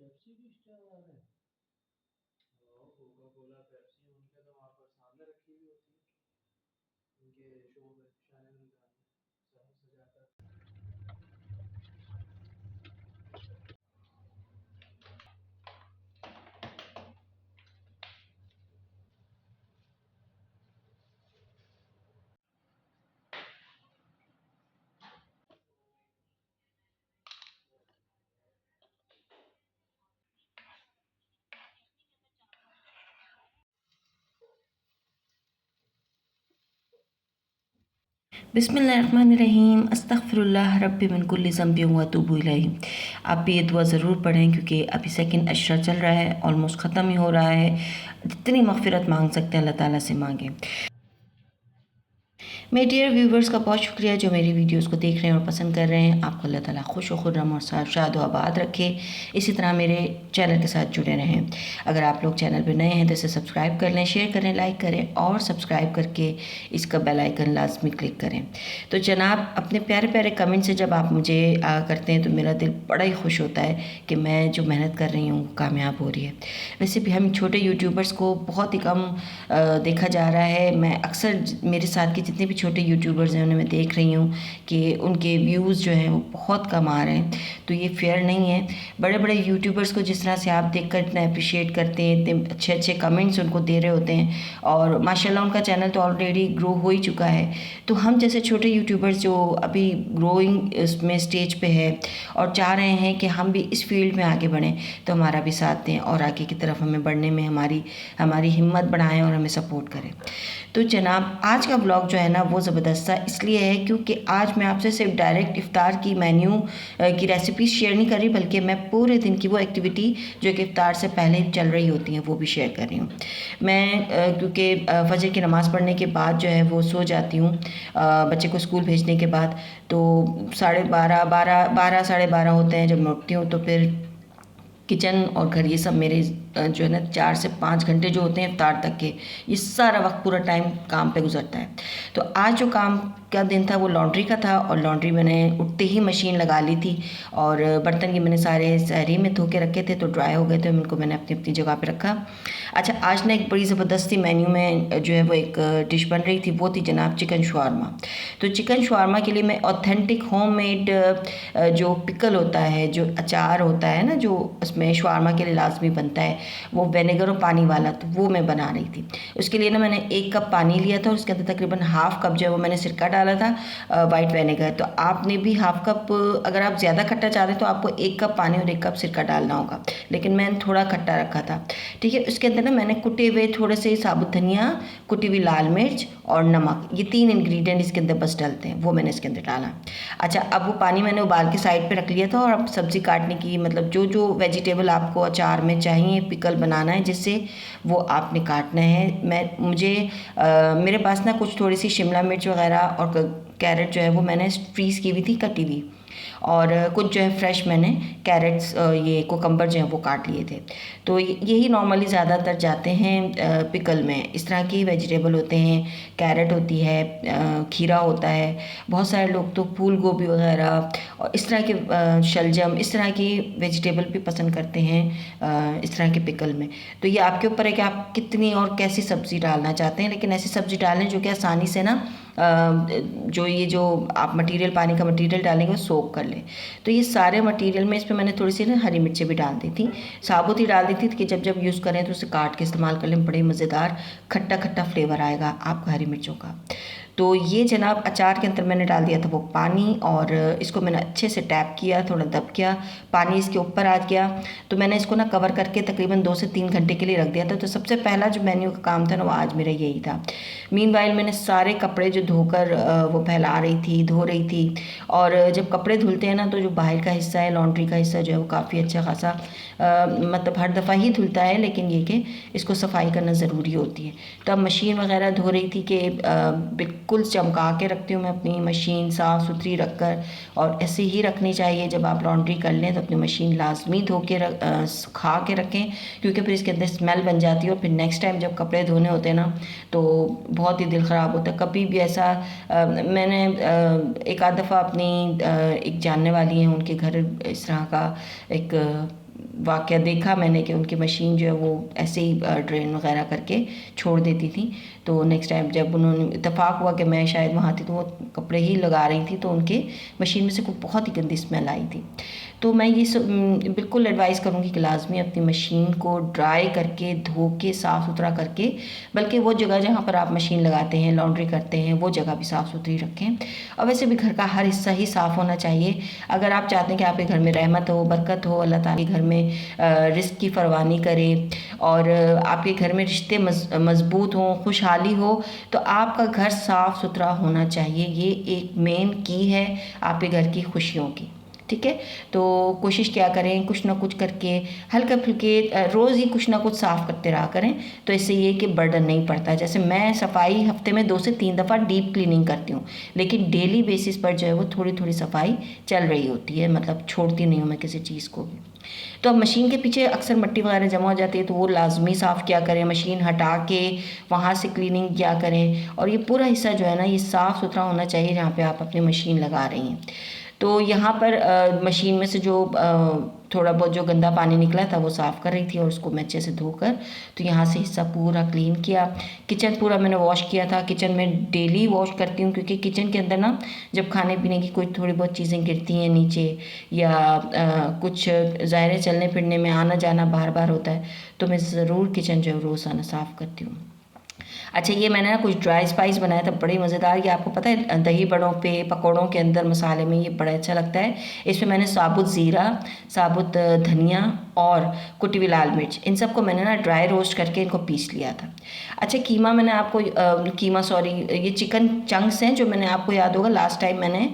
Pepsi की star आ रहा है। कोका कोला पेप्सी उनके तो वहाँ पर सामने रखी हुई होती है उनके शो में चैनल में सजाकर। बिस्मिल्लाहिर्रहमानिर्रहीम अस्तग़फिरुल्लाह रब्बी मिन कुल्लि ज़ंबि व अतूबु इलैहि। आप भी ये दुआ ज़रूर पढ़ें क्योंकि अभी सेकंड अशरा चल रहा है, ऑलमोस्ट ख़त्म ही हो रहा है। जितनी मग़फ़िरत मांग सकते हैं अल्लाह ताला से मांगें। मेरे डियर व्यूवर्स का बहुत शुक्रिया जो मेरी वीडियोस को देख रहे हैं और पसंद कर रहे हैं। आपको अल्लाह ताला खुश व खुर्रम और शाद व आबाद रखे। इसी तरह मेरे चैनल के साथ जुड़े रहें। अगर आप लोग चैनल पर नए हैं तो इसे सब्सक्राइब कर लें, शेयर करें, लाइक करें और सब्सक्राइब करके इसका बेल आइकन लाजमी क्लिक करें। तो जनाब, अपने प्यारे प्यारे कमेंट से जब आप मुझे करते हैं तो मेरा दिल बड़ा ही खुश होता है कि मैं जो मेहनत कर रही हूँ कामयाब हो रही है। वैसे भी हम छोटे यूट्यूबर्स को बहुत ही कम देखा जा रहा है। मैं अक्सर मेरे साथ के जितने भी छोटे यूट्यूबर्स हैं उन्हें मैं देख रही हूँ कि उनके व्यूज़ जो हैं वो बहुत कम आ रहे हैं। तो ये फेयर नहीं है। बड़े बड़े यूट्यूबर्स को जिस तरह से आप देखकर इतना अप्रिशिएट करते हैं, इतने अच्छे अच्छे कमेंट्स उनको दे रहे होते हैं और माशाल्लाह उनका चैनल तो ऑलरेडी ग्रो हो ही चुका है। तो हम जैसे छोटे यूट्यूबर्स जो अभी ग्रोइंग इसमें स्टेज पे है और चाह रहे हैं कि हम भी इस फील्ड में आगे बढ़ें, तो हमारा भी साथ दें और आगे की तरफ हमें बढ़ने में हमारी हिम्मत बढ़ाएं और हमें सपोर्ट करें। तो जनाब, आज का ब्लॉग जो है ना वो ज़बरदस्त सा इसलिए है क्योंकि आज मैं आपसे सिर्फ डायरेक्ट इफ्तार की मेन्यू की रेसिपीज़ शेयर नहीं कर रही, बल्कि मैं पूरे दिन की वो एक्टिविटी जो कि इफ्तार से पहले चल रही होती हैं वो भी शेयर कर रही हूँ। मैं क्योंकि फजर की नमाज़ पढ़ने के बाद जो है वो सो जाती हूँ बच्चे को स्कूल भेजने के बाद। तो 12:30 साढ़े 12 होते हैं जब मैं उठती हूँ। तो फिर किचन और घर ये सब मेरे जो है ना 4 से 5 घंटे जो होते हैं इफ्तार तक के, ये सारा वक्त पूरा टाइम काम पे गुजरता है। तो आज जो काम का दिन था वो लॉन्ड्री का था और लॉन्ड्री मैंने उठते ही मशीन लगा ली थी और बर्तन ये मैंने सारे सहरी में धो के रखे थे तो ड्राई हो गए थे, उनको मैंने अपनी अपनी जगह पे रखा। अच्छा, आज ना एक बड़ी ज़बरदस्ती मेन्यू में जो है वो एक डिश बन रही थी, वो थी जनाब चिकन शवारमा। तो चिकन शवारमा के लिए मैं ऑथेंटिक होममेड जो पिकल होता है, जो अचार होता है ना जो उसमें शवारमा के लिए लाजमी बनता है, वो विनेगर और पानी वाला, तो वो मैं बना रही थी। उसके लिए ना मैंने 1 कप पानी लिया था और उसके अंदर तकरीबन हाफ़ कप जो है वो मैंने सिरका डाला था वाइट विनेगर। तो आपने भी हाफ़ कप, अगर आप ज़्यादा खट्टा चाह रहे हैं तो आपको 1 कप पानी और 1 कप सिरका डालना होगा, लेकिन मैंने थोड़ा खट्टा रखा था। ठीक है, उसके अंदर ना मैंने कुटे हुए थोड़े से साबुत धनिया, कुटी हुई लाल मिर्च और नमक, ये 3 इंग्रेडिएंट इसके अंदर बस डलते हैं, वो मैंने इसके अंदर डाला। अच्छा, अब वो पानी मैंने उबाल के साइड पे रख लिया था और अब सब्ज़ी काटने की, मतलब जो जो वेजिटेबल आपको अचार में चाहिए, पिकल बनाना है जिससे, वो आपने काटना है। मेरे पास ना कुछ थोड़ी सी शिमला मिर्च वगैरह और कैरेट जो है वो मैंने फ्रीज़ की हुई थी, कटी हुई, और कुछ जो है फ्रेश मैंने कैरेट्स, ये कोकम्बर जो है वो काट लिए थे। तो यही नॉर्मली ज़्यादातर जाते हैं पिकल में। इस तरह की वेजिटेबल होते हैं, कैरेट होती है, खीरा होता है, बहुत सारे लोग तो फूल गोभी वगैरह और इस तरह के शलजम, इस तरह की वेजिटेबल भी पसंद करते हैं इस तरह के पिकल में। तो ये आपके ऊपर है कि आप कितनी और कैसी सब्ज़ी डालना चाहते हैं, लेकिन ऐसी सब्ज़ी डालें जो कि आसानी से ना जो आप मटेरियल, पानी का मटेरियल डालेंगे वो सोक कर लें। तो ये सारे मटेरियल में इसमें मैंने थोड़ी सी ना हरी मिर्चें भी डाल दी थी, साबुत ही डाल दी थी कि जब यूज़ करें तो उसे काट के इस्तेमाल कर लें, बड़े मज़ेदार खट्टा खट्टा फ्लेवर आएगा आपका हरी मिर्चों का। तो ये जनाब अचार के अंदर मैंने डाल दिया था वो पानी और इसको मैंने अच्छे से टैप किया, थोड़ा दब किया, पानी इसके ऊपर आ गया। तो मैंने इसको ना कवर करके तकरीबन 2 से 3 घंटे के लिए रख दिया था। तो सबसे पहला जो मेन्यू का काम था ना वो आज मेरा यही था। मीनवाइल मैंने सारे कपड़े जो धोकर वो फैला रही थी, धो रही थी। और जब कपड़े धुलते हैं ना तो जो बाहर का हिस्सा है, लॉन्ड्री का हिस्सा जो है वो काफ़ी अच्छा खासा मतलब हर दफ़ा ही धुलता है, लेकिन ये कि इसको सफाई करना ज़रूरी होती है। तो अब मशीन वगैरह धो रही थी कि बिल्कुल चमका के रखती हूँ मैं अपनी मशीन, साफ़ सुथरी रख कर, और ऐसे ही रखनी चाहिए। जब आप लॉन्ड्री कर लें तो अपनी मशीन लाजमी धो के सुखा के रखें, क्योंकि फिर इसके अंदर स्मेल बन जाती है और फिर नेक्स्ट टाइम जब कपड़े धोने होते हैं ना तो बहुत ही दिल ख़राब होता है। कभी भी ऐसा मैंने एक आध दफ़ा अपनी एक जानने वाली है, उनके घर इस तरह का एक वाक़या देखा मैंने कि उनकी मशीन जो है वो ऐसे ही ड्रेन वगैरह करके छोड़ देती थी। तो नेक्स्ट टाइम जब उन्होंने इत्तेफाक हुआ कि मैं शायद वहाँ थी तो वो कपड़े ही लगा रही थी, तो उनके मशीन में से कोई बहुत ही गंदी स्मेल आई थी। तो मैं ये बिल्कुल एडवाइस करूँगी कि लाजमी अपनी मशीन को ड्राई करके, धो के, साफ़ सुथरा करके, बल्कि वो जगह जहाँ पर आप मशीन लगाते हैं, लॉन्ड्री करते हैं, वो जगह भी साफ़ सुथरी रखें। और वैसे भी घर का हर हिस्सा ही साफ़ होना चाहिए। अगर आप चाहते हैं कि आपके घर में रहमत हो, बरकत हो, अल्लाह ताला के घर में रिस्क की फरवानी करे और आपके घर में रिश्ते मजबूत हों, खुशहाली हो, तो आपका घर साफ़ सुथरा होना चाहिए। ये एक मेन की है आपके घर की खुशियों की। ठीक है, तो कोशिश क्या करें, कुछ ना कुछ करके हल्के फुल्के रोज़ ही कुछ ना कुछ साफ़ करते रहा करें, तो इससे ये कि बर्डन नहीं पड़ता। जैसे मैं सफाई हफ्ते में 2 से 3 दफ़ा डीप क्लीनिंग करती हूँ, लेकिन डेली बेसिस पर जो है वो थोड़ी थोड़ी सफाई चल रही होती है, मतलब छोड़ती नहीं हूँ मैं किसी चीज़ को भी। तो अब मशीन के पीछे अक्सर मिट्टी वगैरह जमा हो जाती है, तो वो लाजमी साफ़ क्या करें, मशीन हटा के वहाँ से क्लीनिंग क्या करें, और ये पूरा हिस्सा जो है ना ये साफ़ सुथरा होना चाहिए जहाँ पे आप अपनी मशीन लगा रही हैं। तो यहाँ पर मशीन में से जो थोड़ा बहुत जो गंदा पानी निकला था वो साफ़ कर रही थी और उसको मैं अच्छे से धोकर, तो यहाँ से हिस्सा पूरा क्लीन किया। किचन पूरा मैंने वॉश किया था। किचन में डेली वॉश करती हूँ, क्योंकि किचन के अंदर ना जब खाने पीने की कोई थोड़ी बहुत चीज़ें गिरती हैं नीचे, या कुछ ज़ाहिर है चलने फिरने में आना जाना बार बार होता है, तो मैं ज़रूर किचन जो है रोज़ाना साफ़ करती हूँ। अच्छा, ये मैंने ना कुछ ड्राई स्पाइस बनाया था, बड़े मज़ेदार। ये आपको पता है दही बड़ों पे, पकौड़ों के अंदर मसाले में ये बड़ा अच्छा लगता है। इसमें मैंने साबुत ज़ीरा, साबुत धनिया और कुटी हुई लाल मिर्च, इन सब को मैंने ना ड्राई रोस्ट करके इनको पीस लिया था। अच्छा, कीमा मैंने आपको ये चिकन चंक्स हैं जो मैंने आपको याद होगा लास्ट टाइम मैंने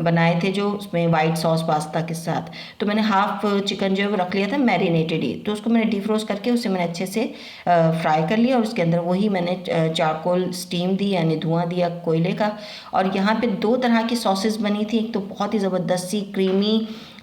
बनाए थे जो उसमें वाइट सॉस पास्ता के साथ। तो मैंने हाफ चिकन जो है वो रख लिया था मैरिनेटेड ही, तो उसको मैंने डीफ्रोस्ट करके उसे मैंने अच्छे से फ्राई कर लिया और उसके अंदर वही मैंने चारकोल स्टीम दी, यानी धुआं दिया कोयले का। और यहाँ पे 2 तरह की सॉसेस बनी थी, एक तो बहुत ही ज़बरदस्त सी क्रीमी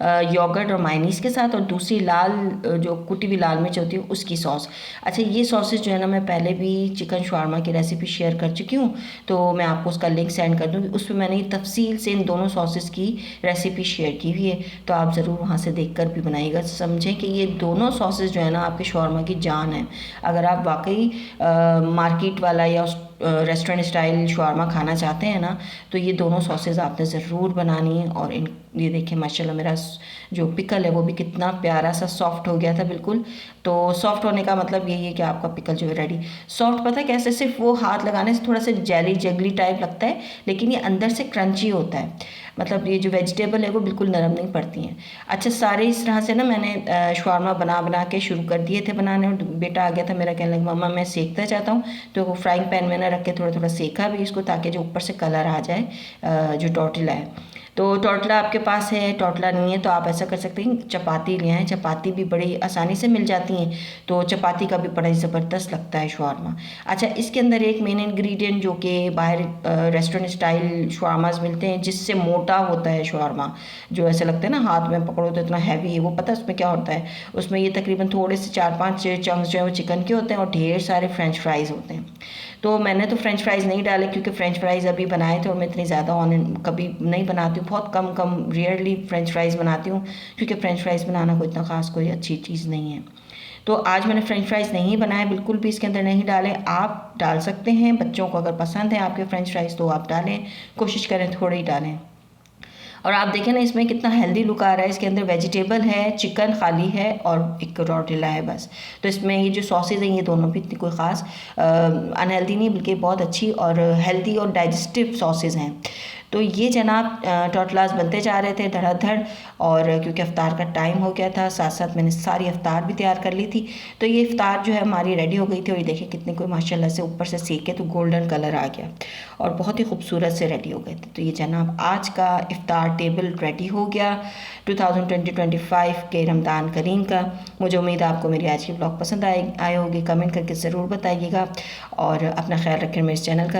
योगर्ट और मायनीस के साथ, और दूसरी लाल जो कुटी हुई लाल मिर्च होती है उसकी सॉस। अच्छा, ये सॉसेस जो है ना मैं पहले भी चिकन शवारमा की रेसिपी शेयर कर चुकी हूँ, तो मैं आपको उसका लिंक सेंड कर दूँगी। उसमें मैंने तफसील से इन दोनों सॉसेस की रेसिपी शेयर की हुई है, तो आप ज़रूर वहाँ से देख कर भी बनाइएगा। समझें कि ये दोनों सॉसेस जो है ना आपके शवारमा की जान है। अगर आप वाकई मार्केट वाला या रेस्टोरेंट स्टाइल शवारमा खाना चाहते हैं ना, तो ये दोनों सॉसेज आपने ज़रूर बनानी है। और ये देखिए माशाल्लाह मेरा जो पिकल है वो भी कितना प्यारा सा सॉफ्ट हो गया था बिल्कुल। तो सॉफ्ट होने का मतलब यही है कि आपका पिकल जो है रेडी। सॉफ्ट पता है कैसे, सिर्फ वो हाथ लगाने से थोड़ा सा जेली जगली टाइप लगता है, लेकिन ये अंदर से क्रंची होता है, मतलब ये जो वेजिटेबल है वो बिल्कुल नरम नहीं पड़ती हैं। अच्छा, सारे इस तरह से ना मैंने शवारमा बना के शुरू कर दिए थे बनाने, और बेटा आ गया था मेरा, कहने लगा मम्मा मैं सेकता चाहता हूँ, तो वो फ्राइंग पैन में ना रख के थोड़ा थोड़ा सेका भी इसको, ताकि जो ऊपर से कलर आ जाए जो टॉर्टिला है। तो टॉर्टला आपके पास है, टॉर्टला नहीं है तो आप ऐसा कर सकते हैं, चपाती ले आएँ। चपाती भी बड़ी आसानी से मिल जाती हैं, तो चपाती का भी बड़ा ही ज़बरदस्त लगता है शवारमा। अच्छा, इसके अंदर एक मेन इंग्रेडिएंट जो कि बाहर रेस्टोरेंट स्टाइल शवारमास मिलते हैं जिससे मोटा होता है शवारमा, जो ऐसे लगता है ना हाथ में पकड़ो तो इतना हैवी है, वो पता है उसमें क्या होता है? उसमें ये तकरीबन थोड़े से 4-5 चंक्स जो है वो चिकन के होते हैं और ढेर सारे फ्रेंच फ्राइज़ होते हैं। तो मैंने तो फ्रेंच फ्राइज़ नहीं डाले, क्योंकि फ्रेंच फ्राइज़ अभी बनाए थे और मैं इतनी ज़्यादा कभी नहीं बनाती हूँ, बहुत कम रेयरली फ्रेंच फ्राइज़ बनाती हूँ, क्योंकि फ्रेंच फ्राइज़ बनाना कोई इतना ख़ास कोई अच्छी चीज़ नहीं है। तो आज मैंने फ्रेंच फ्राइज़ नहीं बनाए, बिल्कुल भी इसके अंदर नहीं डाले। आप डाल सकते हैं, बच्चों को अगर पसंद है आपके फ्रेंच फ्राइज़ तो आप डालें, कोशिश करें थोड़े ही डालें। और आप देखें ना इसमें कितना हेल्दी लुक आ रहा है, इसके अंदर वेजिटेबल है, चिकन खाली है और एक टॉर्टिला है बस। तो इसमें ये जो सॉसेज हैं ये दोनों भी इतनी कोई ख़ास अनहेल्दी नहीं, बल्कि बहुत अच्छी और हेल्दी और डाइजेस्टिव सॉसेज हैं। तो ये जनाब टॉर्टलास बनते जा रहे थे धड़ाधड़, और क्योंकि इफ्तार का टाइम हो गया था, साथ साथ मैंने सारी इफ्तार भी तैयार कर ली थी। तो ये इफ्तार जो है हमारी रेडी हो गई थी, और ये देखिए कितने कोई माशाल्लाह से ऊपर से सेके तो गोल्डन कलर आ गया और बहुत ही खूबसूरत से रेडी हो गए थे। तो ये जनाब आज का इफ्तार टेबल रेडी हो गया 2020-25 के रमज़ान करीम का। मुझे उम्मीद है आपको मेरी आज की ब्लॉग पसंद आए होगी, कमेंट करके ज़रूर बताइएगा और अपना ख्याल रखें मेरे चैनल का।